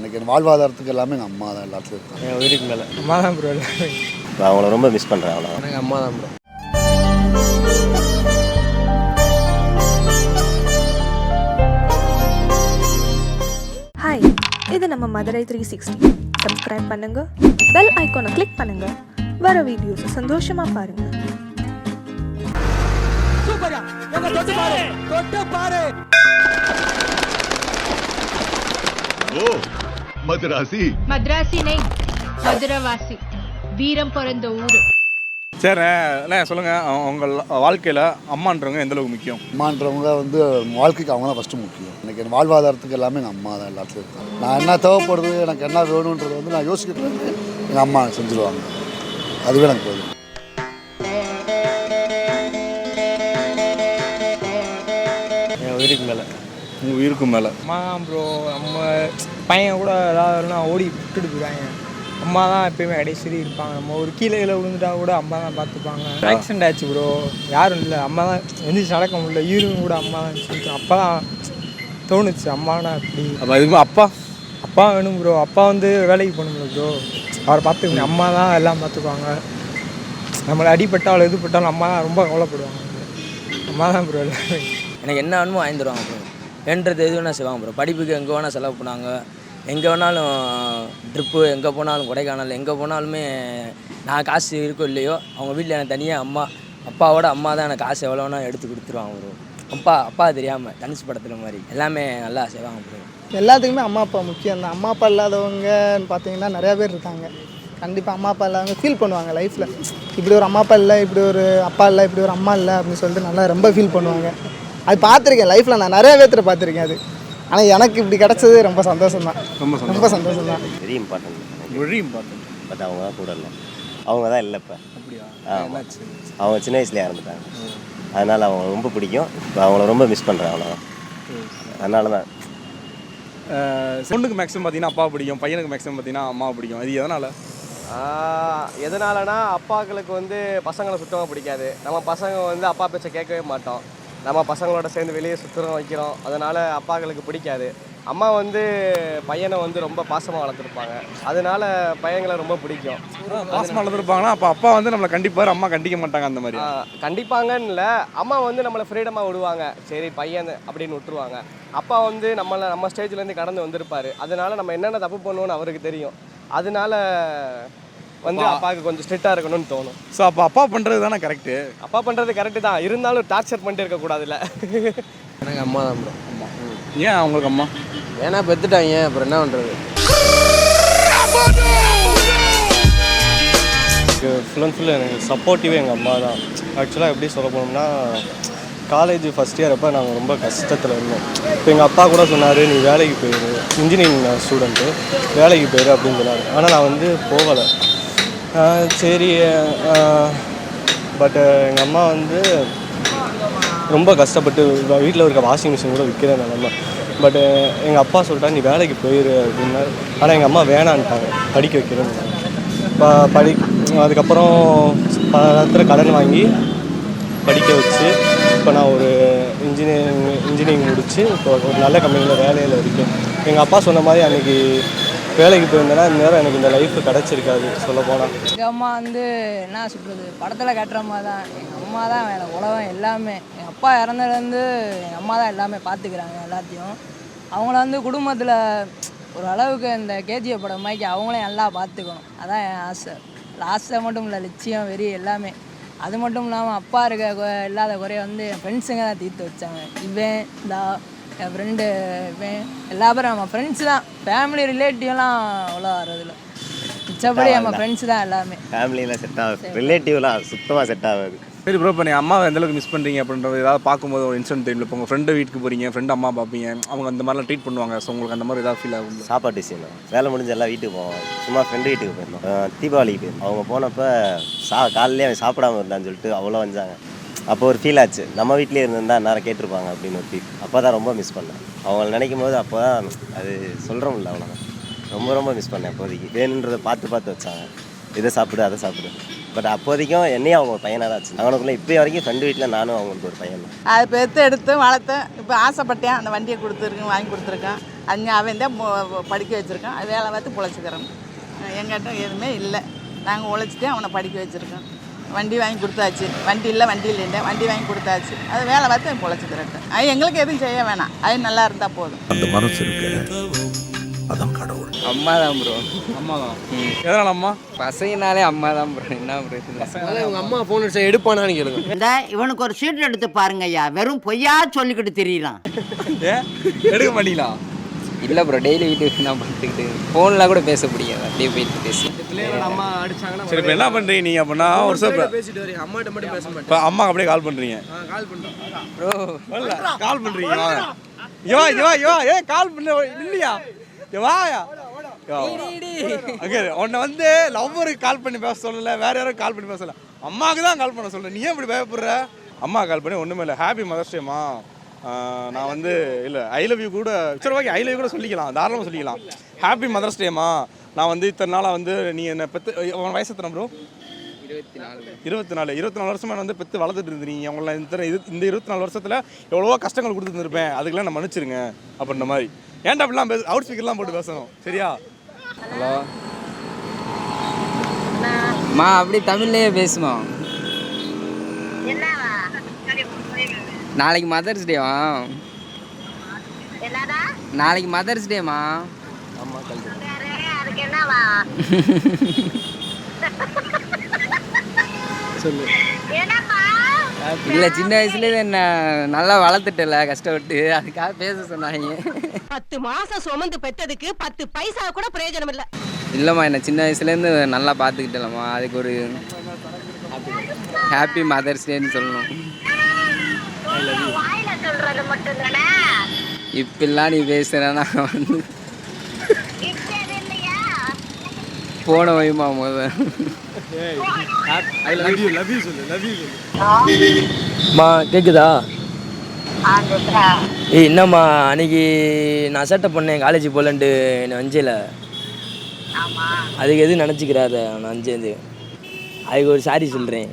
எனக்கு என் வாழ்வாதாரத்துக்கு எல்லாமே எங்கள் அம்மா தான் எல்லாத்துலையும் இருக்காங்க. என் உயிருக்கு மேலே அம்மா தான் ப்ரோ. நான் அவங்கள ரொம்ப மிஸ் பண்ணுறேன். அவ்வளோ எனக்கு அம்மா தான் ப்ரோ. ஹாய், இது நம்ம மதுரை 360. சப்ஸ்கிரைப் பண்ணுங்க, பெல் ஐக்கானை கிளிக் பண்ணுங்க, வர வீடியோஸ் சந்தோஷமா பாருங்க. ஓ மதுராசி மദ്രാசி நெய் மதுரவாசி வீரம் பிறந்த ஊரு. சரி அண்ணே சொல்லுங்கள், உங்கள் வாழ்க்கையில் அம்மான்றவங்க எந்த அளவுக்கு முக்கியம்? அம்மான்றவங்க வந்து வாழ்க்கைக்கு அவங்க தான் ஃபஸ்ட்டு முக்கியம். எனக்கு என் வாழ்வாதாரத்துக்கு எல்லாமே எங்கள் அம்மா தான் எல்லாத்துலையும் இருக்காங்க. நான் என்ன தேவைப்படுது, எனக்கு என்ன வேணுன்றது வந்து நான் யோசிக்கிறது எங்கள் அம்மா செஞ்சுருவாங்க. அதுவே எனக்கு போதும். என் உயிருக்கு மேலே உங்கள் உயிருக்கு மேலே அம்மா தான் ப்ரோ. நம்ம பையன் கூட ஏதாவது ஓடி விட்டுட்டு போயிடுவாங்க. அம்மா தான் எப்பயுமே கடைசி இருப்பாங்க. நம்ம ஒரு கீழே விழுந்துட்டா கூட அம்மா தான் பார்த்துப்பாங்க. ஆக்சிடென்ட் ஆச்சு ப்ரோ, யாரும் இல்லை, அம்மா தான் எந்திரிச்சு நடக்க முடியல, ஈரும் கூட அம்மா தான் சொல்லிட்டு அப்போ தான் தோணுச்சு அம்மானா அப்படி. அப்போ இதுக்கு அப்பா அப்பா வேணும் ப்ரோ. அப்பா வந்து வேலைக்கு போகணும்ல ப்ரோ, அவரை பார்த்துக்கணும். அம்மா தான் எல்லாம் பார்த்துக்குவாங்க. நம்மளை அடிப்பட்டாலும் எது பட்டாலும் அம்மா தான் ரொம்ப கவலைப்படுவாங்க. அம்மா தான் ப்ரோ எல்லாமே. எனக்கு என்ன வேணுமோ வாங்கி தருவாங்க ப்ரோ. வேண்டது எது வேணால் செய்வாங்க ப்ரோ. படிப்புக்கு எங்கே வேணால் செலவு பண்ணாங்க, எங்கே வேணாலும் ட்ரிப்பு, எங்கே போனாலும் கொடைக்கானல், எங்கே போனாலுமே நான் காசு இருக்கோ இல்லையோ அவங்க வீட்டில் எனக்கு தனியாக அப்பாவோட அம்மா தான் எனக்கு காசு எவ்வளோ வேணால் எடுத்து கொடுத்துருவாங்க ப்ரோ. அப்பா தெரியாமல் தனுசு படத்தில் மாதிரி எல்லாமே நல்லா செய்வாங்க ப்ரோ. எல்லாத்துக்குமே அம்மா அப்பா முக்கியம் தான். அம்மா அப்பா இல்லாதவங்கன்னு பார்த்தீங்கன்னா நிறையா பேர் இருக்காங்க. கண்டிப்பாக அம்மா அப்பா இல்லாதவங்க ஃபீல் பண்ணுவாங்க லைஃப்பில். இப்படி ஒரு அம்மா அப்பா இல்லை, இப்படி ஒரு அப்பா இல்லை, இப்படி ஒரு அம்மா இல்லை அப்படின்னு சொல்லிட்டு நல்லா ரொம்ப ஃபீல் பண்ணுவாங்க. அது பார்த்துருக்கேன் லைஃப்பில், நான் நிறையா பேர்த்துல பார்த்துருக்கேன் அது. ஆனால் எனக்கு இப்படி கிடச்சது ரொம்ப சந்தோஷம் தான். ரொம்ப சந்தோஷம் தான். Very important. Very important. But அவங்க தான் கூட இல்லை, அவங்க தான் இல்லை இப்போ. அப்படியா? அவங்க சின்ன வயசுலேயே இறந்துட்டாங்க. அதனால் அவங்க ரொம்ப பிடிக்கும். இப்போ அவங்கள ரொம்ப மிஸ் பண்ணுறேன். அவ்வளோதான். அதனால தான் பொண்ணுக்கு மேக்ஸிமம் பார்த்தீங்கன்னா அப்பா பிடிக்கும், பையனுக்கு மேக்ஸிமம் பார்த்தீங்கன்னா அம்மா பிடிக்கும். அது எதனால்? எதனாலனா அப்பாக்களுக்கு வந்து பசங்களை சுத்தமாக பிடிக்காது. நம்ம பசங்க வந்து அப்பா பேச்சை கேட்கவே மாட்டோம். நம்ம பசங்களோட சேர்ந்து வெளியே சுற்றுறோம் வைக்கிறோம். அதனால் அப்பாக்களுக்கு பிடிக்காது. அம்மா வந்து பையனை வந்து ரொம்ப பாசமாக வளர்த்துருப்பாங்க. அதனால பையங்களை ரொம்ப பிடிக்கும். பாசமாக வளர்த்துருப்பாங்கன்னா அப்போ அப்பா வந்து நம்மளை கண்டிப்பார், அம்மா கண்டிக்க மாட்டாங்க. அந்த மாதிரி கண்டிப்பாங்கன்னு இல்லை, அம்மா வந்து நம்மளை ஃப்ரீடமாக விடுவாங்க. சரி பையன் அப்படின்னு விட்டுருவாங்க. அப்பா வந்து நம்ம ஸ்டேஜ்லேருந்து கடந்து வந்திருப்பார். அதனால நம்ம என்னென்ன தப்பு பண்ணுவோன்னு அவருக்கு தெரியும். அதனால வந்து அப்பாவுக்கு கொஞ்சம் ஸ்ட்ரிக்டாக இருக்கணும்னு தோணும். ஸோ அப்போ அப்பா பண்ணுறது தானே கரெக்டு? அப்பா பண்ணுறது கரெக்டு தான், இருந்தாலும் டார்ச்சர் பண்ணிட்டு இருக்கக்கூடாதுல்ல. எனக்கு அம்மா தான் ப்ரோ. அம்மா. ஏன் அவங்களுக்கு அம்மா? ஏன்னா பெற்றுட்டாங்க, அப்புறம் என்ன பண்ணுறது. ஃபுல் அண்ட் ஃபுல் எனக்கு சப்போர்ட்டிவே எங்கள் அம்மா தான். ஆக்சுவலாக எப்படி சொல்ல போனோம்னா, காலேஜ் ஃபஸ்ட் இயர் அப்போ நாங்கள் ரொம்ப கஷ்டத்தில் இருந்தோம். இப்போ எங்கள் அப்பா கூட சொன்னார், நீ வேலைக்கு போயிடு, இன்ஜினியரிங் ஸ்டூடெண்ட்டு, வேலைக்கு போயிடு அப்படின்னு சொன்னார். ஆனால் நான் வந்து போகலை. சரி, பட்டு எங்கள் அம்மா வந்து ரொம்ப கஷ்டப்பட்டு வீட்டில் இருக்க வாஷிங் மிஷின் கூட விற்கிற நிலமை. பட்டு எங்கள் அப்பா சொல்லிட்டா நீ வேலைக்கு போயிடு அப்படின்னாரு. ஆனால் எங்கள் அம்மா வேணான்ட்டாங்க, படிக்க வைக்கிறேன்னு. அதுக்கப்புறம் பலத்தில் கடன் வாங்கி படிக்க வச்சு இப்போ நான் ஒரு இன்ஜினியரிங் முடித்து இப்போ ஒரு நல்ல கம்பெனியில் வேலையில் இருக்கேன். எங்கள் அப்பா சொன்ன மாதிரி அன்றைக்கி வேலைக்கு போயிருந்தேன்னா இந்த நேரம் எனக்கு இந்த லைஃப் கிடச்சிருக்காது சொல்ல போனால். எங்கள் அம்மா வந்து என்ன சொல்கிறது, படத்தில் காட்டுற மாதிரி தான். எங்கள் அம்மா தான் எனக்கு உலகம் எல்லாமே. எங்கள் அப்பா இறந்ததுலேருந்து எங்கள் அம்மா தான் எல்லாமே பார்த்துக்கிறாங்க எல்லாத்தையும். அவங்கள வந்து குடும்பத்தில் ஒரு அளவுக்கு இந்த கேஜிஎஃப் படம் மாதிரி அவங்களையும் நல்லா பார்த்துக்கணும். அதான் என் ஆசை. ஆசை மட்டும் இல்லை, லட்சியம், வெறி எல்லாமே. அது மட்டும் இல்லாமல் அப்பா இல்லாத குறைய வந்து என் ஃப்ரெண்ட்ஸுங்க தான் தீர்த்து வச்சாங்க. இவன் என் ஃப்ரெண்டு, இவன் எல்லா பேரும் நம்ம ஃப்ரெண்ட்ஸு தான். ஃபேமிலி ரிலேட்டிவ்லாம் அவ்வளோ வர்றதில்ல. மிச்சப்படி நம்ம ஃப்ரெண்ட்ஸு தான் எல்லாமே. ஃபேமிலியில் செட் ஆகுது, ரிலேட்டிவ்லாம் சுத்தமாக செட் ஆகாது. சரி ப்ரோ, இப்போ நீங்கள் அம்மாவை எந்தளவுக்கு மிஸ் பண்ணுறீங்க அப்படின்றது ஏதாவது பார்க்கும்போது ஒரு இன்சிடென்ட் தெரியும். இப்போ உங்கள் ஃப்ரெண்டு வீட்டுக்கு போகிறீங்க, ஃப்ரெண்டு அம்மா பார்ப்பீங்க, அவங்க அந்த மாதிரிலாம் ட்ரீட் பண்ணுவாங்க. ஸோ உங்களுக்கு அந்த மாதிரி ஏதாவது ஃபீல் ஆகும்? சாப்பாட்டு விஷயம் வேலை முடிஞ்ச எல்லாம் வீட்டுக்கு போவோம். சும்மா ஃப்ரெண்டு வீட்டுக்கு போயிருந்தோம். தீபாவளிக்கு போயிருந்தோம். அவங்க போனப்போ காலையிலே அவன் சாப்பிடாம இருந்தான்னு சொல்லிட்டு அவ்வளோ வந்தாங்க. அப்போ ஒரு ஃபீல் ஆச்சு, நம்ம வீட்டிலே இருந்திருந்தா நேரம் கேட்டிருப்பாங்க அப்படின்னு ஒரு ஃபீல். அப்போ தான் ரொம்ப மிஸ் பண்ணேன் அவங்கள நினைக்கும் போது. அப்போ தான் அது சொல்கிறோம்ல, அவ்வளோதான். ரொம்ப மிஸ் பண்ணேன். அப்போதைக்கு வேணுன்றதை பார்த்து வச்சாங்க, இதை சாப்பிடு அதை சாப்பிடு. பட் அப்போதைக்கும் என்னையும் அவங்க பையனாக தான் ஆச்சு. அவனுக்குள்ளே இப்போ வரைக்கும் ஃப்ரெண்டு வீட்டில் நானும் அவங்களுக்கு ஒரு பையன் தான். அதை எடுத்து வளர்த்தேன். இப்போ ஆசைப்பட்டேன், அந்த வண்டியை வாங்கி கொடுத்துருக்கேன். அங்கே அவன் தான் படிக்க வச்சுருக்கான், வேலை பார்த்து பொழைச்சிக்கிறோம். எங்கிட்ட எதுவுமே இல்லை, நாங்கள் உழைச்சிட்டு அவனை படிக்க வச்சுருக்கோம். வண்டி வாங்கி கொடுத்தாச்சு, வண்டி இல்லைண்டே வண்டி வாங்கி கொடுத்தாச்சு, அது வேலை பார்த்து பொழைச்சிக்கிறேன். அது எங்களுக்கு எதுவும் செய்ய வேணாம், அது நல்லா இருந்தால் போதும். அந்த மனசு இருக்கு, அதான் கடவுள். அம்மா தான் ப்ரோ. அம்மா தான். எதனால அம்மா? பசங்கனாலே அம்மா தான் ப்ரோ. என்ன ப்ரோ? உங்கள் அம்மா ஃபோன் அடிச்சா எடுப்பானான்னு கேளுங்க. இந்த இவனுக்கு ஒரு சீட் எடுத்து பாருங்க ஐயா, வெறும் பொய்யா சொல்லிக்கிட்டு தெரியலாம். ஏன் எடுக்க மாட்டீங்களா? இல்லை ப்ரோ, டெய்லி வீட்டுக்கு நான் பார்த்துக்கிட்டு ஃபோனில் கூட பேச முடியாது, அப்படியே போயிட்டு பேசி. அம்மா அடிச்சாங்கன்னா சரி, இப்போ என்ன பண்ணுறீங்க நீங்கள் அப்படின்னா ஒரு சார் பேசிட்டு வரீங்க, அம்மாட்ட மட்டும் பேச மாட்டேன். இப்போ அம்மாவுக்கு அப்படியே கால் பண்ணுறீங்க. கால் பண்ணுறோம் ப்ரோ. கால் பண்ணுறீங்க. வாங்க கால் பண்ண இல்லையா? வாயா உன்னை வந்து லவ்வருக்கு கால் பண்ணி பேச சொல்லலை, வேற யாரும் கால் பண்ணி பேசல, அம்மாவுக்கு தான் கால் பண்ண சொல்கிறேன். நீ ஏன் இப்படி பயப்படுற? அம்மா கால் பண்ணி ஒன்றுமே இல்லை, ஹாப்பி மதர்ஸ் டேம்மா, நான் வந்து இல்லை ஐ லவ் யூ கூட சரி ஓகே ஐ லவ் யூ கூட சொல்லிக்கலாம், தாராளமாக சொல்லிக்கலாம். ஹாப்பி மதர்ஸ் டேம்மா, நான் வந்து இத்தனை நாளாக வந்து நீ என்னை பெற்று உன் வயசு எத்தனை ப்ரோ? 24 வருஷமாக வந்து பெற்று வளர்த்துட்டு இருந்தீங்க. உங்களை இந்த 24 வருஷத்தில் எவ்வளவோ கஷ்டங்கள் கொடுத்துருந்துருப்பேன், அதுக்கெல்லாம் நான் மன்னிச்சிருங்க அப்படின்ற மாதிரி. ஏன்டா அப்படிலாம் அவுட் ஸ்பீக்கர்லாம் போட்டு பேசணும், சரியா? ஹலோ மா, அப்படி தமிழ்லேயே பேசணும். நாளைக்கு மதர்ஸ் டேவா? நாளைக்கு மதர்ஸ் டேமா? அம்மா கல்வி சொல்லு. இல்லை, சின்ன வயசுலேயே என்ன நல்லா வளர்த்துட்டல கஷ்டப்பட்டு, அதுக்காக பேச சொன்னாங்க. 10 மாசம் சுமந்து பெற்றதுக்கு 10 பைசா கூட பிரயோஜனம் இல்லை. இல்லைம்மா, என்ன சின்ன வயசுலேருந்து நல்லா பார்த்துக்கிட்டலம்மா, அதுக்கு ஒரு ஹாப்பி மதர்ஸ் டேன்னு சொல்லணும். இப்பெல்லாம் நீ பேசுகிறேன்னா வந்து போன வைமா முதல். அம்மா கேட்குதா? என்னம்மா அன்னைக்கு நான் அசட்டை பண்ணேன், காலேஜ் போகலன்ட்டு என்னை வஞ்சையில், அதுக்கு எதுவும் நினச்சிக்கிறாத, நான் அஞ்சேந்து அதுக்கு ஒரு சாரி சொல்கிறேன்.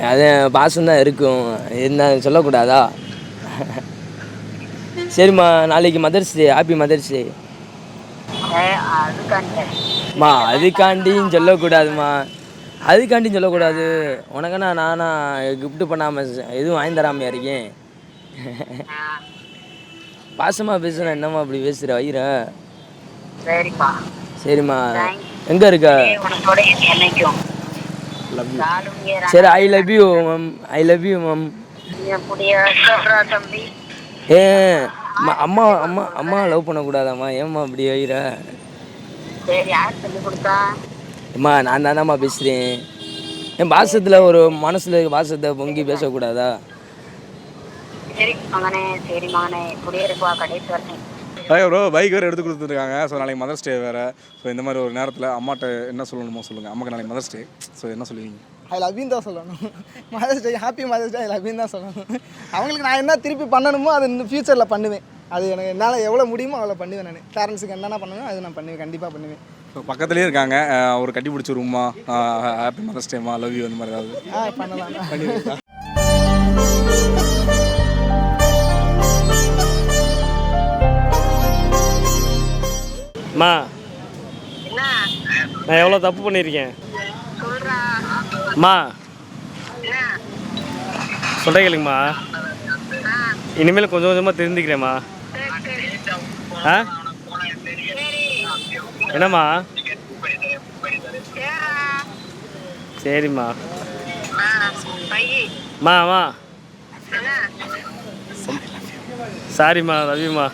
அது பாசம்தான் இருக்கும், என்ன சொல்லக்கூடாதா? சரிம்மா, நாளைக்கு மதர்ஸ் டே, ஹாப்பி மதர்ஸ் டே. மா அதுக்காண்டியும் சொல்லக்கூடாதுமா, அதுக்காண்டியும் சொல்லக்கூடாது. உனக்குன்னா நானா கிஃப்ட் பண்ணாமல் எதுவும் வாங்கி தராமையா இருக்கேன். பாசமாக பேசுனா என்னம்மா அப்படி பேசுகிற வயிற? சரிம்மா, எங்கே இருக்க? சரி, ஐ love you ma'am, I love you ma'am. அம்மா அம்மா அம்மா லவ் பண்ணக்கூடாதாம்மா, ஏம்மா அப்படி வயிற? அம்மா நான் தானம்மா பேசுகிறேன், என் பாசத்தில் ஒரு மனசில் பாசத்தை பொங்கி பேசக்கூடாதா? ப்ரோ பைக் வேறு எடுத்து கொடுத்துருக்காங்க. ஸோ நாளைக்கு மதர்ஸ் டே வேறு. ஸோ இந்த மாதிரி ஒரு நேரத்தில் அம்மாட்ட என்ன சொல்லணுமோ சொல்லுங்கள். அம்மாக்கு நாளைக்கு மதர்ஸ் டே, ஸோ என்ன சொல்லுவீங்க? ஐ லவ் யூ தான் சொல்லணும். Mother's Day, happy Mother's Day, I love you தான் சொல்லணும். அவங்களுக்கு நான் என்ன திருப்பி பண்ணணுமோ அது இந்த ஃப்யூச்சரில் பண்ணுவேன். அது எனக்கு என்னால் எவ்வளோ முடியுமோ அவ்வளோ பண்ணுவேன். நான் பேரண்ட்ஸுக்கு என்னென்ன பண்ணுவேன் அது நான் பண்ணுவேன், கண்டிப்பாக பண்ணுவேன். ஸோ பக்கத்துலேயே இருக்காங்க, ஒரு கட்டி பிடிச்சி ஒரு உமா ஹாப்பி மதர்ஸ் டேமா, லவ் யூ அந்த மாதிரி ஏதாவது பண்ணலாம். பண்ணிடுறீங்களா? அம்மா நான் எவ்வளோ தப்பு பண்ணியிருக்கேன் அம்மா, சொல்கிறேன் கேளுங்கம்மா, இனிமேல் கொஞ்சம் கொஞ்சமாக தெரிஞ்சுக்கிறேம்மா. ஆ என்னம்மா? சரிம்மா. அம்மா சாரிம்மா, லவ்யூம்மா.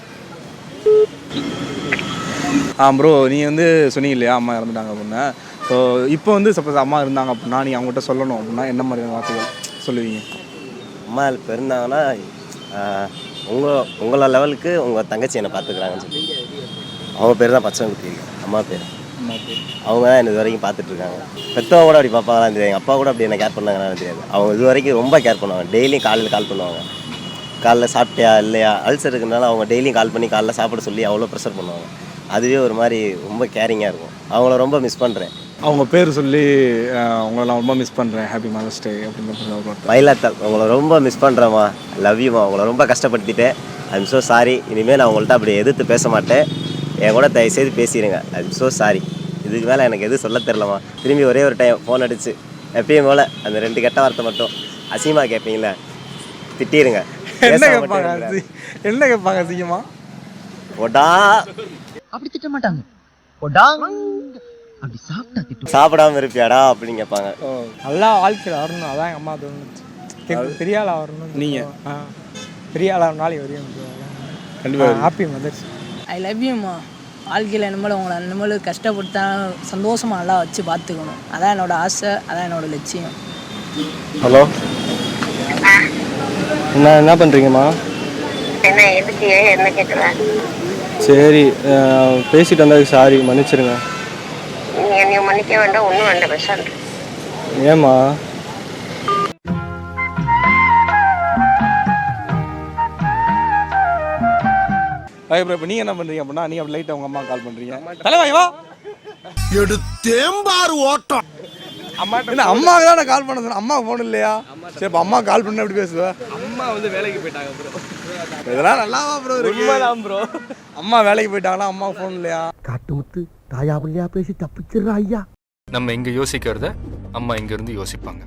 ப்ரோ நீங்கள் வந்து சொன்னீங்க இல்லையா அம்மா இறந்துட்டாங்க அப்படின்னா, ஸோ இப்போ வந்து சப்போஸ் அம்மா இருந்தாங்க அப்படின்னா நீங்கள் அவங்ககிட்ட சொல்லணும் அப்படின்னா என்ன மாதிரியான வார்த்தைகள் சொல்லுவீங்க? அம்மா இப்போ இருந்தாங்கன்னா உங்களோட லெவலுக்கு உங்கள் தங்கச்சி என்னை பார்த்துக்கிறாங்கன்னு சொல்லி, அவங்க பேர் தான் பச்சைக்குத்தி, அம்மா பேர். அவங்க தான் என்ன இது வரைக்கும் பார்த்துட்ருக்காங்க. பெற்றவங்க கூட அப்படி பார்ப்பாங்களான்னு தெரியாது, எங்கள் அப்பா கூட அப்படி என்ன கேர் பண்ணாங்கன்னு தெரியாது. அவங்க இது வரைக்கும் ரொம்ப கேர் பண்ணுவாங்க. டெய்லியும் காலையில் கால் பண்ணுவாங்க, காலைல சாப்பிட்டியா இல்லையா, அல்சர் இருக்கிறதுனால அவங்க டெய்லியும் கால் பண்ணி காலைல சாப்பிட சொல்லி அவ்வளோ ப்ரெஷர் பண்ணுவாங்க. அதுவே ஒரு மாதிரி ரொம்ப கேரிங்காக இருக்கும். அவங்கள ரொம்ப மிஸ் பண்ணுறேன். அவங்க பேர் சொல்லி உங்களை நான் ரொம்ப மிஸ் பண்ணுறேன், ஹாப்பி மதர்ஸ் டே அப்படின்னு. மயிலாத்தா உங்களை ரொம்ப மிஸ் பண்ணுறேம்மா, லவ் யூமா, உங்களை ரொம்ப கஷ்டப்படுத்திட்டேன், ஐம் ஸோ சாரி. இனிமேல் நான் உங்கள்கிட்ட அப்படி எதிர்த்து பேச மாட்டேன், என் கூட தயவுசெய்து பேசிடுங்க, ஐம் ஸோ சாரி. இதுக்கு மேலே எனக்கு எதுவும் சொல்ல தெரிலம்மா. திரும்பி ஒரே ஒரு டைம் ஃபோன் அடிச்சு எப்பயும் போல் அந்த 2 கெட்ட வார்த்தை மட்டும் அசிங்கமாக கேட்பீங்களே, திட்டிடுங்க. என்ன கேட்பாங்க அசிங்கமா? போடா அப்படி திட்ட மாட்டாங்க. போடாங்க அப்படி சாப்பிட்டா திட்டு. சாப்பிடாம இருப்பியாடா அப்படின்னு கேட்பாங்க. நல்லா வாழ்க்கையில் வரணும், அதான் எங்கள் அம்மா தோணுச்சு. பெரிய ஆளாக வரணும். நீங்கள் பெரிய ஆளாக நாளைக்கு வரையும் கண்டிப்பாக ஹாப்பி மதர்ஸ். ஐ லவ் யூம்மா. வாழ்க்கையில் இனிமேல் உங்களை இனிமேல் கஷ்டப்படுத்தா சந்தோஷமாக நல்லா வச்சு பார்த்துக்கணும். அதான் என்னோடய ஆசை, அதான் என்னோடய லட்சியம். ஹலோ, என்ன பண்ணுறீங்கம்மா? என்ன எதுக்கு என்ன கேட்குறேன்? சரி, பேசிட்டு வந்ததுக்கு சாரி, மன்னிச்சிருங்க. நீ மன்னிக்க வேண்டாம், ஒன்றும் வேண்டாம், பேசாது. ஏம்மா? இப்போ நீங்கள் என்ன பண்ணுறீங்க அப்படின்னா, நீங்கள் அப்படி லைட்டாக உங்கள் அம்மா கால் பண்ணுறீங்க, தலைவாய் வா எடுத்தேம்பாரு ஓட்டம். இல்லை அம்மாவுக்கு தான் நான் கால் பண்ண சொன்னேன், அம்மா ஃபோன் இல்லையா? சரி, இப்போ அம்மா கால் பண்ண எப்படி பேசுவேன்? அம்மா வந்து வேலைக்கு போயிட்டாங்க ப்ரோ. இதெல்லாம் நல்லாவா ப்ரோ உண்மைதான் ப்ரோ. அம்மா வேலைக்கு போயிட்டாங்களா, அம்மா ஃபோன் இல்லையா? காட்டுமுத்து தாயா பிள்ளையா பேசி தப்பிச்சிடுறா ஐயா. நம்ம இங்கே யோசிக்கிறத அம்மா இங்கேருந்து யோசிப்பாங்க.